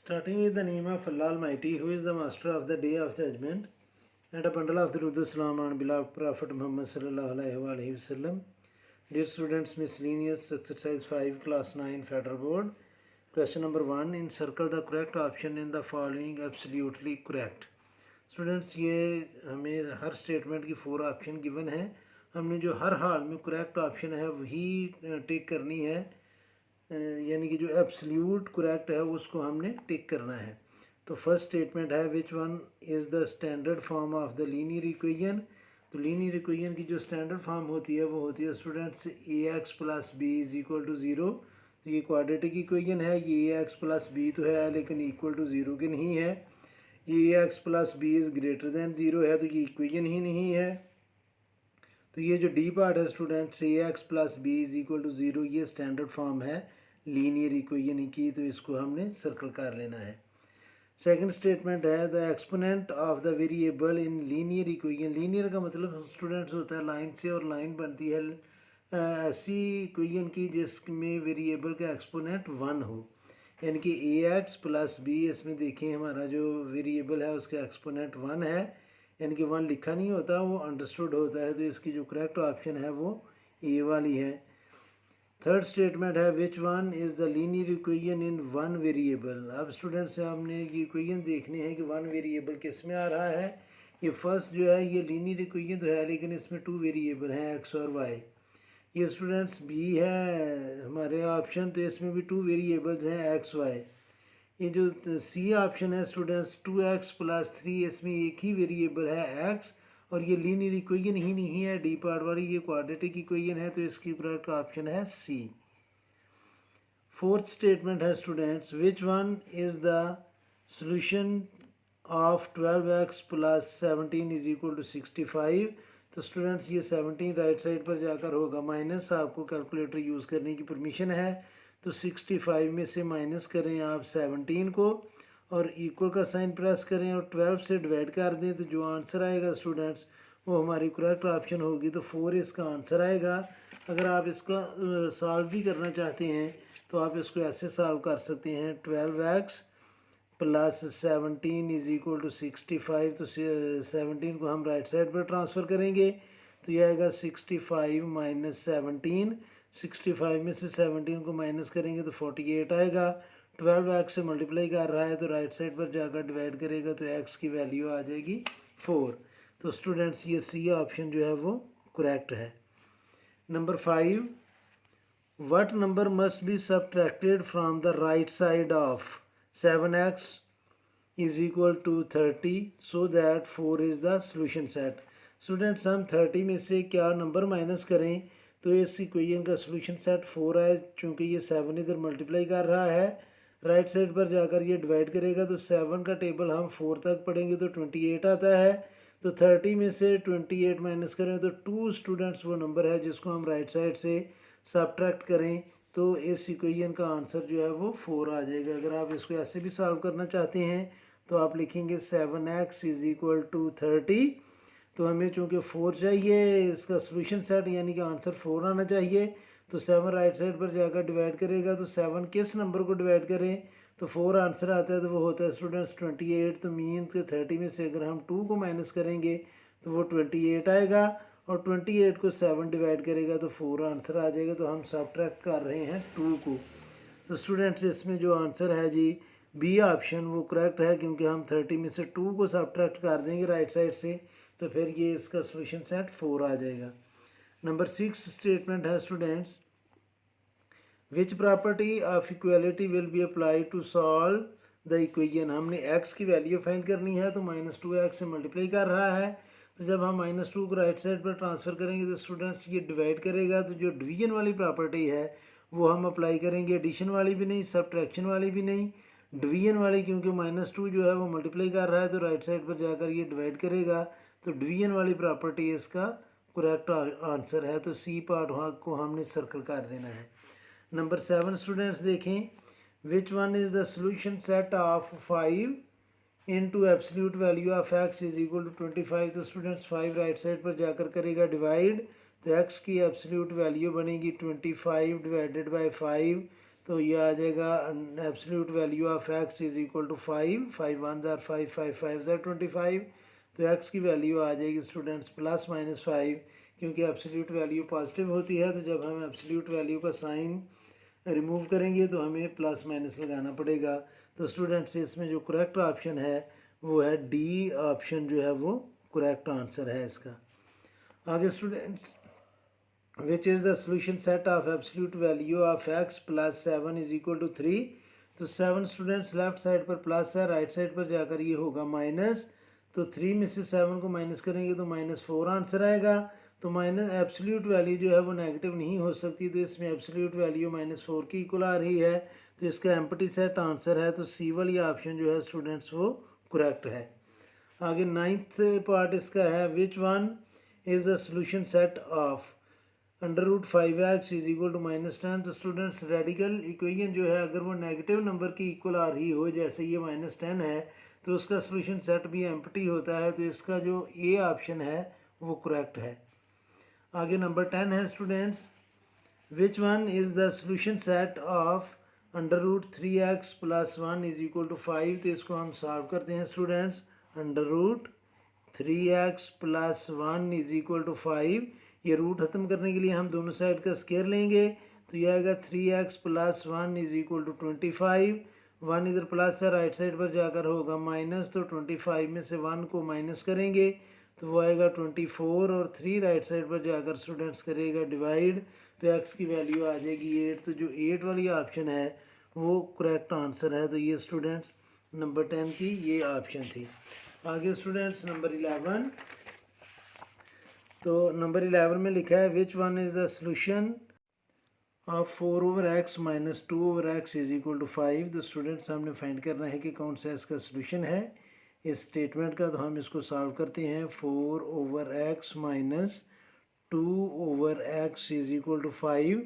Starting with the name of Allah Almighty, who is the master of the day of judgment, and a bundle of the Rudu Salam on beloved Prophet Muhammad sallallahu alaihi wasallam. Dear students, miscellaneous exercise 5, class 9, Federal Board. Question number 1. Encircle the correct option in the following absolutely correct. Students ये हमें हर statement की 4 option given है, हमने जो हर हाल में correct option है वही टिक करनी है, यानी कि जो एब्सोल्यूट करेक्ट है उसको हमने टिक करना है। तो फर्स्ट स्टेटमेंट है which one is the standard form of the linear equation. तो लीनियर इक्वेशन की जो स्टैंडर्ड फॉर्म होती है वो होती है students a x plus B is equal to zero. तो ये क्वाड्रेटिक इक्वेशन है, ये ए एक्स प्लस बी तो है लेकिन इक्वल टू ज़ीरो की नहीं है। ये A x plus B is greater than zero है तो ये इक्वेशन ही नहीं है। तो ये जो डी पार्ट है students a x plus B is equal to zero, ये स्टैंडर्ड फॉर्म है लीनियर इक्वेशन की, तो इसको हमने सर्कल कर लेना है। सेकंड स्टेटमेंट है the exponent of the variable in linear equation. Linear का मतलब स्टूडेंट्स होता है लाइन से, और लाइन बनती है ऐसी इक्वेशन की जिसमें वेरिएबल का एक्सपोनेंट 1 हो, यानी कि ए एक्स प्लस बी, इसमें देखें हमारा जो वेरिएबल है उसका एक्सपोनेंट 1 है, यानी कि 1 लिखा नहीं होता, वो अंडरस्टूड होता है। तो इसकी जो करेक्ट ऑप्शन है वो ए वाली है। थर्ड स्टेटमेंट है which one is the linear equation in one variable. अब स्टूडेंट्स से हमने ये इक्वेशन देखने हैं कि वन वेरिएबल किस में आ रहा है। ये फर्स्ट जो है ये लीनियर इक्वेशन तो है लेकिन इसमें 2 वेरिएबल हैं एक्स और वाई। ये स्टूडेंट्स बी है हमारे ऑप्शन, तो इसमें भी 2 वेरिएबल्स हैं एक्स वाई। ये जो सी ऑप्शन है स्टूडेंट्स 2x प्लस 3, इसमें एक ही वेरिएबल है x, और ये लीनियर इक्वेशन ही नहीं है डी पार्ट वाली, ये क्वाड्रेटिक इक्वेशन है, तो इसकी करेक्ट ऑप्शन है सी। फोर्थ स्टेटमेंट है students which one is the solution of 12x plus 17 is equal to 65। तो स्टूडेंट्स ये 17 राइट साइड पर जाकर होगा माइनस, आपको कैलकुलेटर यूज़ करने की परमिशन है। तो 65 में से माइनस करें आप 17 को और इक्वल का साइन प्रेस करें और 12 से डिवाइड कर दें, तो जो आंसर आएगा स्टूडेंट्स वो हमारी करेक्ट ऑप्शन होगी, तो 4 इसका आंसर आएगा। अगर आप इसका सॉल्व भी करना चाहते हैं तो आप इसको ऐसे सॉल्व कर सकते हैं 12x plus 17 is equal to 65। तो 17 को हम राइट साइड पर ट्रांसफ़र करेंगे तो यह आएगा 65 माइनस 17। 65 में से 17 को माइनस करेंगे तो 48 आएगा। 12x से मल्टीप्लाई कर रहा है तो राइट साइड पर जाकर डिवाइड करेगा तो x की वैल्यू आ जाएगी 4। तो स्टूडेंट्स ये सी ऑप्शन जो है वो करेक्ट है। Number 5, what number must be subtracted from the right side of 7x is equal to 30 so that 4 is the solution set. Students हम 30 में से क्या नंबर माइनस करें तो इस इक्वेशन का सोल्यूशन सेट 4 है, चूँकि ये 7 इधर मल्टीप्लाई कर रहा है, राइट साइड पर जाकर ये डिवाइड करेगा तो 7 का टेबल हम 4 तक पढ़ेंगे तो 28 आता है। तो 30 में से 28 माइनस करें तो 2 स्टूडेंट्स वो नंबर है जिसको हम राइट साइड से सबट्रैक्ट करें तो इस इक्वेशन का आंसर जो है वो 4 आ जाएगा। अगर आप इसको ऐसे भी सॉल्व करना चाहते हैं तो आप लिखेंगे 7x इज़ इक्वल टू 30। तो हमें चूँकि 4 चाहिए इसका सोल्यूशन सेट, यानी कि आंसर 4 आना चाहिए, तो 7 राइट साइड पर जाकर डिवाइड करेगा तो 7 किस नंबर को डिवाइड करें तो 4 आंसर आता है, तो वो होता है स्टूडेंट्स 28। तो मीन के 30 में से अगर हम 2 को माइनस करेंगे तो वो 28 आएगा, और 28 को 7 डिवाइड करेगा तो 4 आंसर आ जाएगा। तो हम सबट्रैक्ट कर रहे हैं 2 को। तो स्टूडेंट्स इसमें जो आंसर है जी बी ऑप्शन वो करेक्ट है, क्योंकि हम 30 में से 2 को सबट्रैक्ट कर देंगे राइट साइड से तो फिर ये इसका सोल्यूशन सेट 4 आ जाएगा। नंबर 6 स्टेटमेंट है students which property of equality will be apply to solve the equation. हमने x की वैल्यू फाइंड करनी है तो -2x से मल्टीप्लाई कर रहा है, तो जब हम -2 को राइट साइड पर ट्रांसफ़र करेंगे तो स्टूडेंट्स ये डिवाइड करेगा, तो जो डिवीजन वाली प्रॉपर्टी है वो हम अप्लाई करेंगे, एडिशन वाली भी नहीं, सब्ट्रैक्शन वाली भी नहीं, डिवीजन वाली, क्योंकि -2 जो है वो मल्टीप्लाई कर रहा है तो राइट साइड पर जाकर ये डिवाइड करेगा, तो डिवीजन वाली प्रॉपर्टी इसका करेक्ट आंसर है। तो सी पार्ट को हमने सर्कल कर देना है। नंबर 7 स्टूडेंट्स देखें which one is the solution set of 5 into absolute value of x is equal to 25। तो स्टूडेंट्स 5 राइट साइड पर जाकर करेगा डिवाइड, तो x की एब्सोल्यूट वैल्यू बनेगी 25 डिवाइडेड बाय 5। तो ये आ जाएगा absolute value of X is equal to 5, 5 one ज़ार 5, 5 5 ज़ार 25। तो एक्स की वैल्यू आ जाएगी स्टूडेंट्स प्लस माइनस 5, क्योंकि एब्सोल्यूट वैल्यू पॉजिटिव होती है। तो जब हम एब्सोल्यूट वैल्यू का साइन रिमूव करेंगे तो हमें प्लस माइनस लगाना पड़ेगा। तो स्टूडेंट्स इसमें जो करेक्ट ऑप्शन है वो है डी ऑप्शन, जो है वो करेक्ट आंसर है इसका। आगे students, which is the solution set of absolute value of x plus 7 is equal to 3। तो 7 स्टूडेंट्स लेफ्ट साइड पर प्लस है, राइट साइड पर जाकर ये होगा माइनस। तो 3 में से 7 को माइनस करेंगे तो -4 आंसर आएगा। तो माइनस एब्सोल्यूट वैल्यू जो है वो नेगेटिव नहीं हो सकती, तो इसमें एब्सोल्यूट वैल्यू -4 की इक्वल आ रही है। तो इसका एम्प्टी सेट आंसर है। तो सी वाली ऑप्शन जो है स्टूडेंट्स वो करेक्ट है। आगे 9th पार्ट इसका है, which one is the solution set of √5x is equal to -10। तो स्टूडेंट्स रेडिकल इक्वेशन जो है अगर वो नेगेटिव नंबर की इक्वल आ रही हो, जैसे ये -10 है, तो उसका सोल्यूशन सेट भी एम्प्टी होता है। तो इसका जो ए ऑप्शन है वो करेक्ट है। आगे नंबर 10 है students, which one is the solution set of √3x + 1 is equal to 5। तो इसको हम सॉल्व करते हैं students. √3x + 1 is equal to 5। ये रूट ख़त्म करने के लिए हम दोनों साइड का स्केयर लेंगे। तो ये आएगा 3x + 1 इज इक्वल टू 25। 1 इधर प्लस है, राइट साइड पर जाकर होगा माइनस। तो 25 में से 1 को माइनस करेंगे तो वो आएगा 24, और 3 राइट साइड पर जाकर स्टूडेंट्स करेगा डिवाइड। तो x की वैल्यू आ जाएगी 8। तो जो 8 वाली ऑप्शन है वो करेक्ट आंसर है। तो ये स्टूडेंट्स नंबर 10 की ये ऑप्शन थी। आगे स्टूडेंट्स नंबर 11। तो नंबर 11 में लिखा है, which one is the solution of 4/x - 2/x is equal to 5। तो स्टूडेंट्स हमने फाइंड करना है कि कौन सा इसका सोल्यूशन है इस स्टेटमेंट का। तो हम इसको सॉल्व करते हैं। 4/x - 2/x is equal to 5।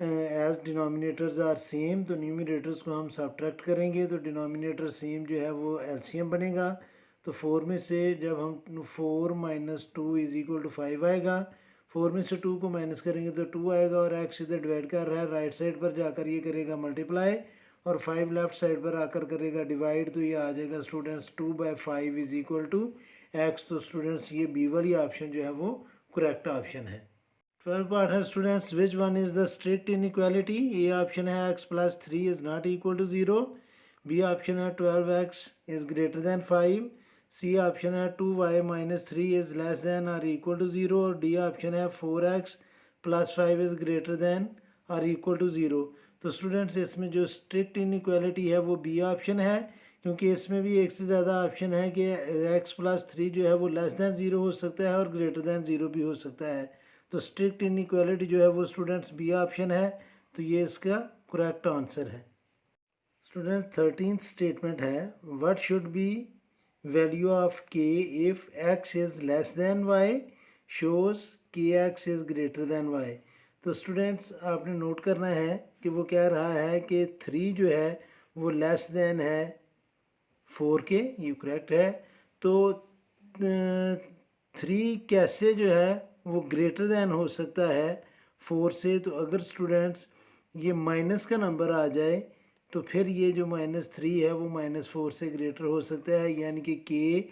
As denominators are same, तो न्यूमिनेटर्स को हम सब्ट्रैक्ट करेंगे तो डिनोमिनेटर सेम जो है वो एलसीएम बनेगा। तो 4 में से जब हम 4 - 2 इज इक्वल टू 5 आएगा, 4 में से 2 को माइनस करेंगे तो 2 आएगा, और x इधर डिवाइड कर रहा है, राइट साइड पर जाकर ये करेगा मल्टीप्लाई, और 5 लेफ्ट साइड पर आकर करेगा डिवाइड। तो ये आ जाएगा students 2/5 is equal to x। तो स्टूडेंट्स ये बी वाली ऑप्शन जो है वो करेक्ट ऑप्शन है। 12 पार्ट है students, which one is the strict inequality. A option है x + 3 is not equal to 0। B option है 12x is greater than 5। C option है 2y - 3 इज़ लेस दैन और इक्वल टू 0। और D option है 4x + 5 is greater than और equal to 0। तो students इसमें जो स्ट्रिक्ट इनइक्वालिटी है वो बी ऑप्शन है, क्योंकि इसमें भी एक से ज़्यादा ऑप्शन है कि x + 3 जो है वो लेस दैन 0 हो सकता है और ग्रेटर दैन 0 भी हो सकता है। तो स्ट्रिक्ट इनइक्वालिटी जो है वो स्टूडेंट्स बी ऑप्शन है। तो ये इसका करेक्ट आंसर है। स्टूडेंट्स 13th स्टेटमेंट है, what should be value of k if x is less then y shows kx is greater then y। तो स्टूडेंट्स आपने नोट करना है कि वो कह रहा है कि 3 जो है वो लेस दैन है 4 के, ये करेक्ट है। तो 3 कैसे जो है वो ग्रेटर दैन हो सकता है 4 से। तो अगर स्टूडेंट्स ये माइनस का नंबर आ जाए तो फिर ये जो -3 है वो -4 से ग्रेटर हो सकता है, यानी कि k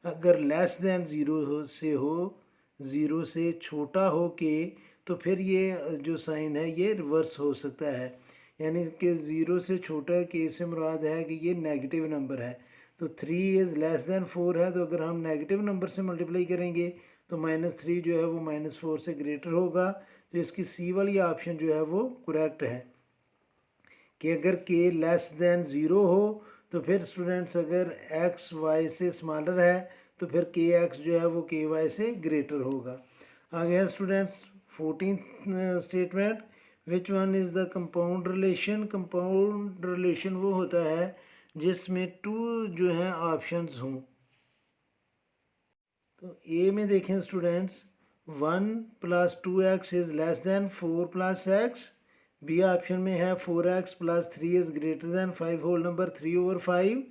अगर लेस दैन 0 से हो, 0 से छोटा हो k, तो फिर ये जो साइन है ये रिवर्स हो सकता है, यानी कि 0 से छोटा k से मुराद है कि ये नेगेटिव नंबर है। तो 3 इज़ लेस दैन 4 है, तो अगर हम नेगेटिव नंबर से मल्टीप्लाई करेंगे तो -3 जो है वो -4 से ग्रेटर होगा। तो इसकी सी वाली ऑप्शन जो है वो करेक्ट है कि अगर k लेस दैन 0 हो तो फिर स्टूडेंट्स अगर x y से स्मॉलर है तो फिर kx जो है वो ky से ग्रेटर होगा। आगे है students 14th statement, which one is the compound relation. Compound relation वो होता है जिसमें 2 जो हैं ऑप्शंस हों। तो ए में देखें students 1 + 2x is less than 4 + x। B option में है 4x + 3 is greater than 5 whole number 3/5।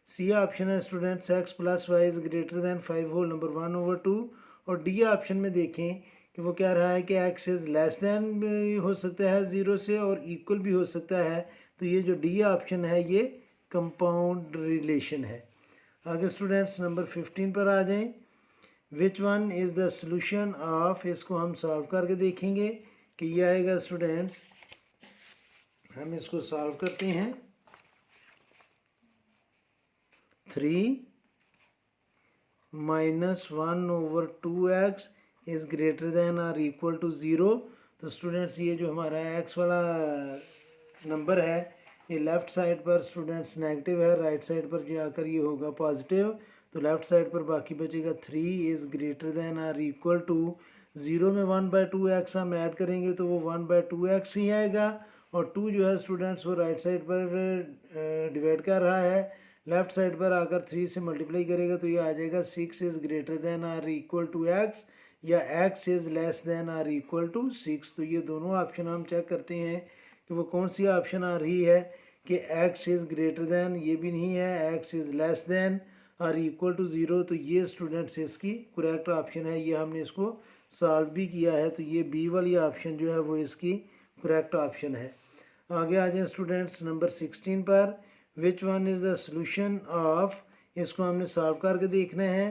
C option है students x + y is greater than 5 whole number 1/2। और डी ऑप्शन में देखें कि वो कह रहा है कि एक्स इज़ लेस दैन भी हो सकता है 0 से और इक्वल भी हो सकता है। तो ये जो डी ऑप्शन है ये कंपाउंड रिलेशन है। आगे स्टूडेंट्स नंबर 15 पर आ जाएं। विच one is the solution of, इसको हम सॉल्व करके देखेंगे कि ये आएगा स्टूडेंट्स, हम इसको सॉल्व करते हैं। 3 minus 1/2x is greater than और इक्वल टू 0। तो स्टूडेंट्स ये जो हमारा x वाला नंबर है ये लेफ़्ट साइड पर स्टूडेंट्स नेगेटिव है, राइट साइड पर जाकर ये होगा पॉजिटिव। तो लेफ़्ट साइड पर बाकी बचेगा 3 इज़ ग्रेटर दैन और इक्वल टू 0 में 1/2x हम ऐड करेंगे तो वो 1/2x ही आएगा। और 2 जो है स्टूडेंट्स वो राइट साइड पर डिवाइड कर रहा है, लेफ़्ट साइड पर आकर 3 से मल्टीप्लाई करेगा तो ये आ जाएगा 6 इज़ ग्रेटर दैन और इक्वल टू x या x इज़ लेस दैन और इक्वल टू 6। तो ये दोनों ऑप्शन हम चेक करते हैं कि वो कौन सी ऑप्शन आ रही है कि x इज़ ग्रेटर दैन, ये भी नहीं है, x इज़ लेस दैन और इक्वल टू 0। तो ये स्टूडेंट्स इसकी करेक्ट ऑप्शन है, ये हमने इसको सॉल्व भी किया है। तो ये बी वाली ऑप्शन जो है वो इसकी करेक्ट ऑप्शन है। आगे आ जाए स्टूडेंट्स नंबर 16 पर। विच one is the solution of, इसको हमने सॉल्व करके देखना है।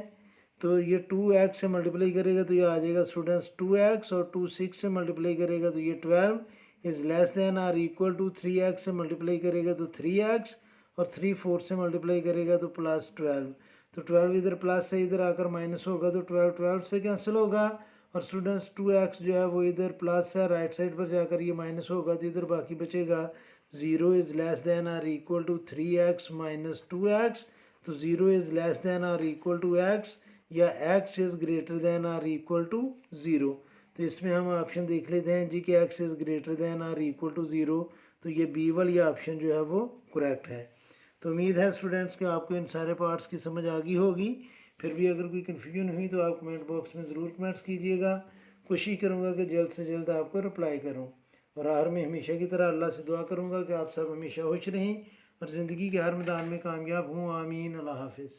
तो ये 2x से मल्टीप्लाई करेगा तो ये आ जाएगा स्टूडेंट्स 2x और 2 6 से मल्टीप्लाई करेगा तो ये 12 इज़ लेस दैन और इक्वल टू 3x से मल्टीप्लाई करेगा तो 3x और 3 4 से मल्टीप्लाई करेगा तो +12। तो 12 इधर प्लस से इधर आकर माइनस होगा तो 12 12 से कैंसिल होगा। और स्टूडेंट्स 2x जो है वो इधर प्लस है, राइट साइड पर जाकर ये माइनस होगा तो इधर बाकी बचेगा 0 इज़ लेस दैन और equal to 3x minus 2x। तो 0 इज़ लेस दैन और इक्वल टू x या x इज़ ग्रेटर दैन और इक्वल टू 0। तो इसमें हम ऑप्शन देख लेते हैं जी कि x इज़ ग्रेटर दैन और इक्वल टू 0। तो ये बी वाली ऑप्शन जो है वो करेक्ट है। तो उम्मीद है स्टूडेंट्स कि आपको इन सारे पार्ट्स की समझ आ गई होगी। फिर भी अगर कोई कन्फ्यूजन हुई तो आप कमेंट बॉक्स में ज़रूर कमेंट्स कीजिएगा। कोशिश करूँगा कि जल्द से जल्द आपको रिप्लाई करूँ। और आखिर में हमेशा की तरह अल्लाह से दुआ करूँगा कि आप सब हमेशा खुश रहें और ज़िंदगी के हर मैदान में कामयाब हों। आमीन। अल्लाह हाफिज़।